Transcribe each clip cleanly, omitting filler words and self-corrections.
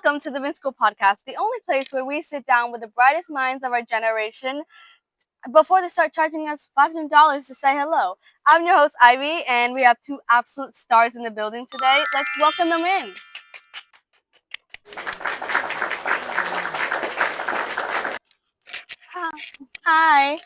Welcome to the VINSCHOOL podcast, the only place where we sit down with the brightest minds of our generation before they start charging us $500 to say hello. I'm your host, Ivy, and we have two absolute stars in the building today. Let's welcome them in. Hi.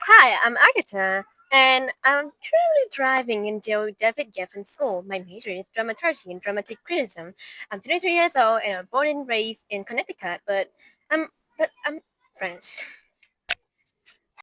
Hi, I'm Agatha, and I'm currently driving into David Geffen School. My major is dramaturgy and dramatic criticism. I'm 23 years old, and I'm born and raised in Connecticut, but I'm French.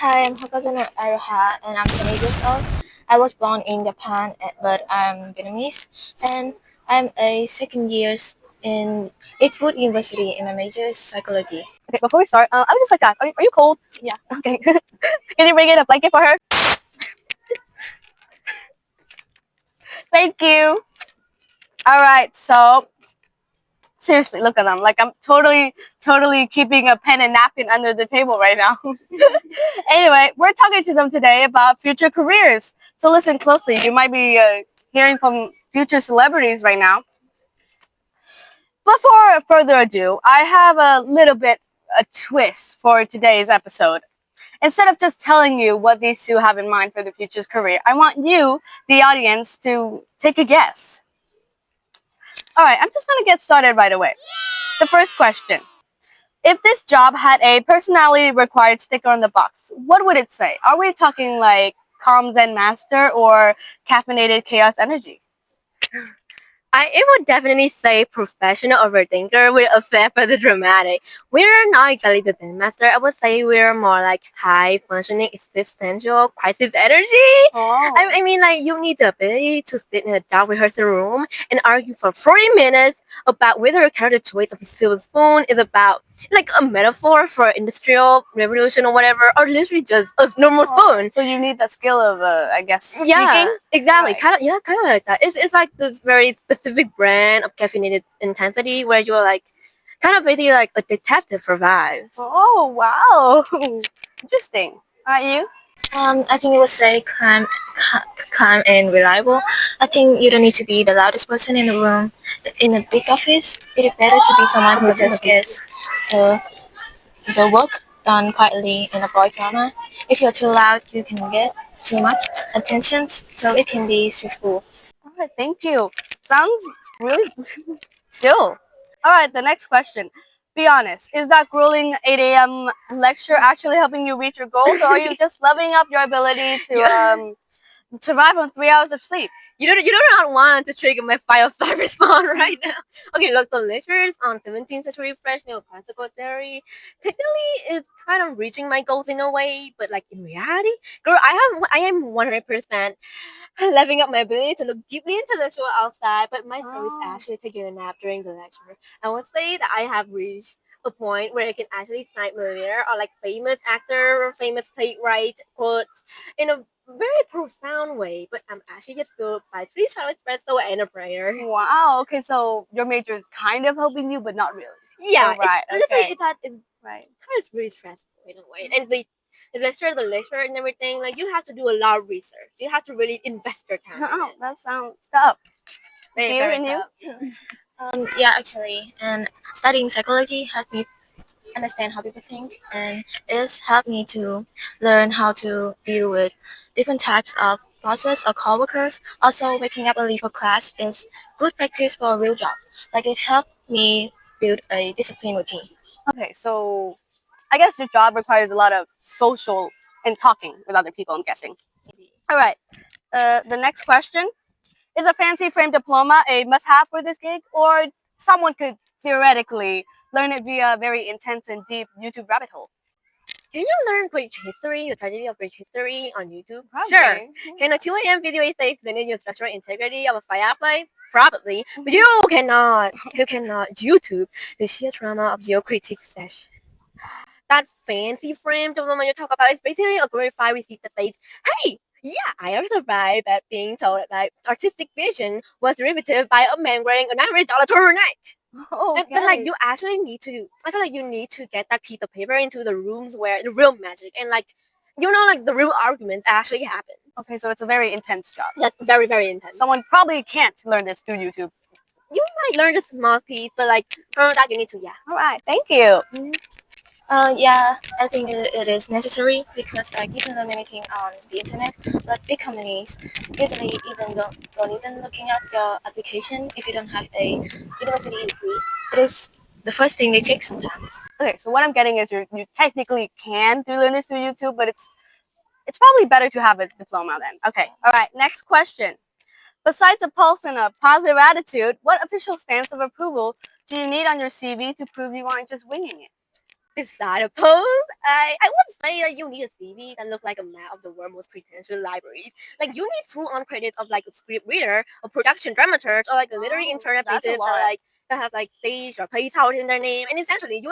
Hi, I'm Hakazana Aroha and I'm 20 years old. I was born in Japan, but I'm Vietnamese, and I'm a second year in Eastwood University, and my major is psychology. Okay, before we start, I would just like to ask, are you cold? Yeah. Okay. Can you bring in a blanket for her? Thank you. All right, so seriously, look at them. Like I'm totally keeping a pen and napkin under the table right now. Anyway, we're talking to them today about future careers. So listen closely. You might be hearing from future celebrities right now. Before further ado, I have a little bit a twist for today's episode. Instead of just telling you what these two have in mind for the future's career, I want you, the audience, to take a guess. All right, I'm just going to get started right away. The first question. If this job had a personality required sticker on the box, what would it say? Are we talking like calm Zen master or caffeinated chaos energy? It would definitely say professional overthinker with a flair for the dramatic. We're not exactly the Zen master. I would say we're more like high functioning existential crisis energy. Oh. I mean, like, you need the ability to sit in a dark rehearsal room and argue for 40 minutes about whether a character choice of a silver spoon is about like a metaphor for industrial revolution or whatever, or literally just a normal spoon. So you need the skill of, I guess, speaking? Yeah, exactly. Right. Kind of like that. It's like this very specific brand of caffeinated intensity where you're like kind of basically like a detective for vibes. Oh, wow. Interesting. All right, you? I think it would say calm and reliable. I think you don't need to be the loudest person in the room. In a big office, it is better to be someone who just gets the work done quietly and avoid drama. If you're too loud, you can get too much attention, so it can be stressful. All right, thank you. Sounds really chill. All right, the next question. Be honest, is that grueling 8 a.m. lecture actually helping you reach your goals, or are you just leveling up your ability to survive on 3 hours of sleep? You do not want to trigger my fight response right now. Okay, look, the lectures on 17th century French neoclassical theory technically is kind of reaching my goals in a way, but like in reality, girl, I am 100% leveling up my ability to look deeply intellectual outside, but my soul is actually taking a nap during the lecture. I would say that I have reached a point where I can actually cite Moliere or like famous actor or famous playwright quotes in a very profound way, but I'm actually just filled by 3 chocolate espresso and a prayer. Wow. Okay, so your major is kind of helping you, but not really. Yeah, right. it's Okay. it's Right. kind of really stressful in a way, and the lecture and everything, like you have to do a lot of research. You have to really invest your time. Oh, in it. that sounds tough. Very, You very and you? tough. Yeah, actually, and studying psychology helped me understand how people think, and it's helped me to learn how to deal with different types of bosses or coworkers. Also, waking up early for class is good practice for a real job. Like it helped me build a discipline routine. Okay, so I guess your job requires a lot of social and talking with other people, I'm guessing. All right. The next question. Is a fancy frame diploma a must-have for this gig, or someone could theoretically learn it via a very intense and deep YouTube rabbit hole? Can you learn Greek history, the tragedy of Greek history on YouTube? Probably. Sure. Can a 2 a.m. video essay explain your structural integrity of a fireplace? Probably. But you cannot. You cannot. YouTube, the sheer trauma of your critique session. That fancy frame diploma you talk about is basically a glorified receipt that says, hey, yeah, I have survived at being told that my artistic vision was derivative by a man wearing a $900 turtleneck. Okay. But like you actually need to, I feel like you need to get that piece of paper into the rooms where the real magic and like, you know, like the real arguments actually happen. Okay, so it's a very intense job. That's very, very intense. Someone probably can't learn this through YouTube. you might learn just a small piece, but like from that you need to All right, thank you. Yeah, I think it is necessary because like you can learn anything on the internet, but big companies usually even don't even looking at your application if you don't have a university degree. It is the first thing they check sometimes. Okay, so what I'm getting is you technically can learn this through YouTube, but it's probably better to have a diploma then. Okay, all right, next question. Besides a pulse and a positive attitude, what official stamps of approval do you need on your CV to prove you aren't just winging it? Beside a pose, I would say that you need a CV that looks like a map of the world's most pretentious libraries. Like you need full-on credits of like a script reader, a production dramaturge, or like a literary internet That's a pieces lot. that have like stage or place out in their name. And essentially, you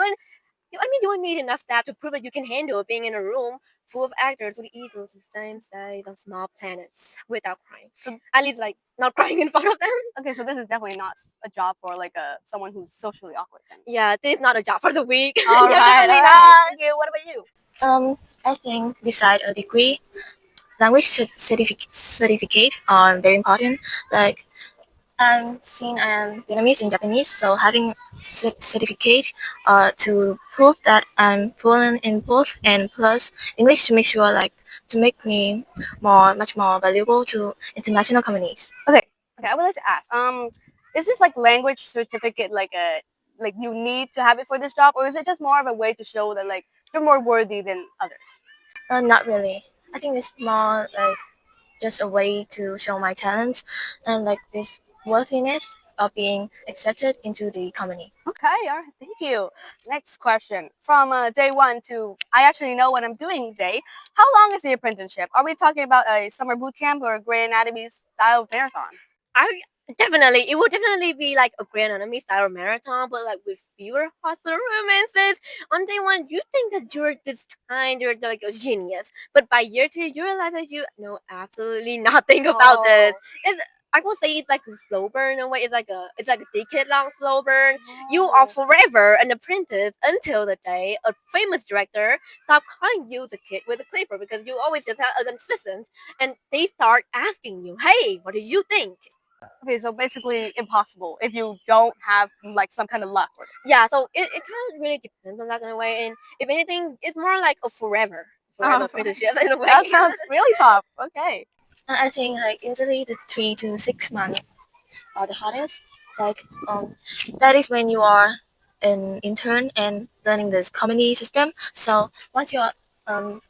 would need enough staff to prove that you can handle being in a room full of actors with egos the same size of small planets without crying. So at least like not crying in front of them. Okay, so this is definitely not a job for like someone who's socially awkward then. Yeah, this is not a job for the weak. All right, Definitely all not. right. Thank you. What about you? I think beside a degree, language certificate are very important. Like since I am Vietnamese and Japanese, so having certificate to prove that I'm fluent in both, and plus English to make sure like to make me much more valuable to international companies. Okay, I would like to ask, is this like language certificate like you need to have it for this job, or is it just more of a way to show that like you're more worthy than others? Not really. I think it's more like just a way to show my talents and like this worthiness of being accepted into the company. Okay, all right, thank you. Next question. From day one to I actually know what I'm doing day, how long is the apprenticeship? Are we talking about a summer boot camp or a Grey Anatomy style marathon? It would definitely be like a Grand Anatomy style marathon, but like with fewer hospital romances. On day one, you think that you're this kind, you're like a genius, but by year two, you realize that you know absolutely nothing about this. I would say it's like a slow burn in a way. It's like a decade long slow burn. You are forever an apprentice until the day a famous director stop calling you the kid with the clipper because you always just have an assistant, and they start asking you, "Hey, what do you think?" Okay, so basically impossible if you don't have like some kind of luck. Yeah, so it kind of really depends on that in a way, and if anything, it's more like a forever apprenticeship in a way. That sounds really tough. Okay. I think like usually the 3 to 6 months are the hardest. Like that is when you are an intern and learning this company system. So once you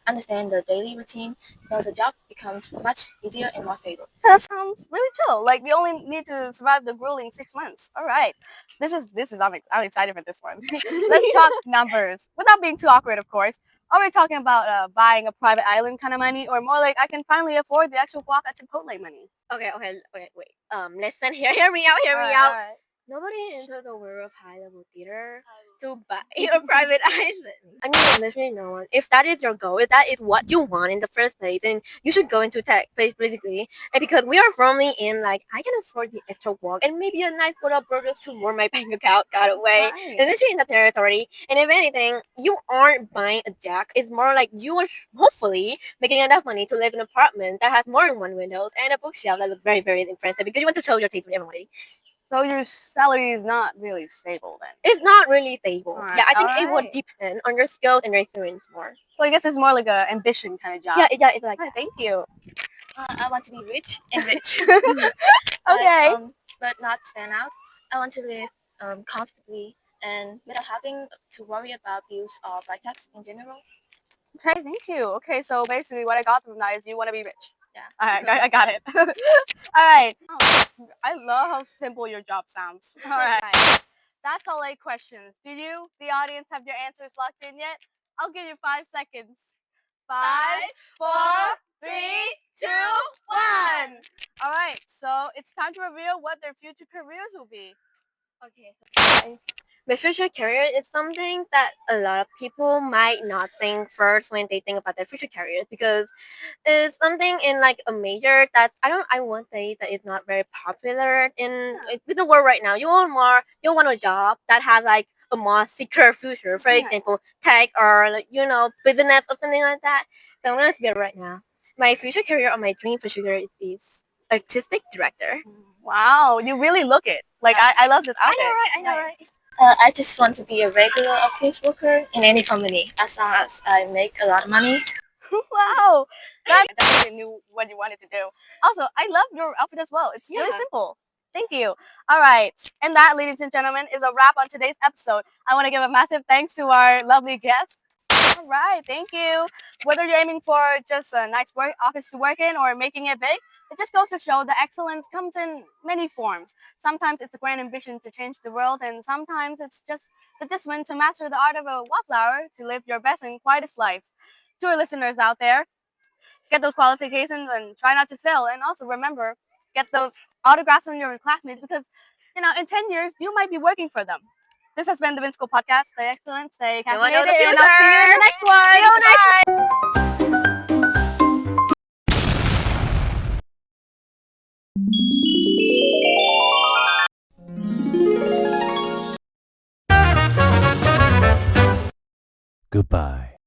understand the daily routine, so the job becomes much easier and more stable. That sounds really chill. Like we only need to survive the grueling 6 months. All right, I'm excited for this one. Let's talk numbers without being too awkward, of course. Are we talking about buying a private island kind of money, or more like I can finally afford the actual guac at Chipotle money? Okay, wait. Listen here, hear me out, All right. Nobody enters the world of high level theater to buy a private island. I mean, literally no one. If that is your goal, if that is what you want in the first place, then you should go into tech, basically. And because we are firmly in, like, I can afford the extra walk and maybe a nice bowl of burgers to warm my bank account got away. Right. And literally in the territory. And if anything, you aren't buying a jack. It's more like you are hopefully making enough money to live in an apartment that has more than one windows and a bookshelf that looks very, very impressive because you want to show your taste with everybody. So your salary is not really stable then. It's not really stable. Alright, Yeah, I think it would alright. depend on your skills and your experience more. So I guess it's more like a ambition kind of job. Yeah, it's like Alright, thank you. I want to be rich and rich. Okay. But not stand out. I want to live comfortably and without having to worry about bills or by tax in general. Okay, thank you. Okay, so basically what I got from that is you want to be rich. Yeah. Alright, I got it. Alright. I love how simple your job sounds. Alright. That's all 8 questions. Do you, the audience, have your answers locked in yet? I'll give you 5 seconds. 5, 4, 3, 2, 1. Alright, so it's time to reveal what their future careers will be. okay. My future career is something that a lot of people might not think first when they think about their future careers because it's something in like a major that's I won't say that it's not very popular in with the world right now. You want a job that has like a more secure future. For example, tech or like, business or something like that. So I'm gonna be right now. My future career or my dream future career is artistic director. Wow, you really look it. Like I love this outfit. I know, right? I just want to be a regular office worker in any company as long as I make a lot of money. Wow, that definitely knew what you wanted to do. Also, I love your outfit as well. It's really Yeah. simple. Thank you. All right, and that, ladies and gentlemen, is a wrap on today's episode. I want to give a massive thanks to our lovely guests. All right, thank you. Whether you're aiming for just a nice office to work in or making it big, it just goes to show that excellence comes in many forms. Sometimes it's a grand ambition to change the world, and sometimes it's just the discipline to master the art of a wallflower to live your best and quietest life. To our listeners out there, get those qualifications and try not to fail. And also remember, get those autographs from your classmates because, in 10 years, you might be working for them. This has been the VINSCHOOL podcast. Stay excellent, stay You wanna know caffeinated, the and I'll see you in the next one. See you next Bye. Goodbye.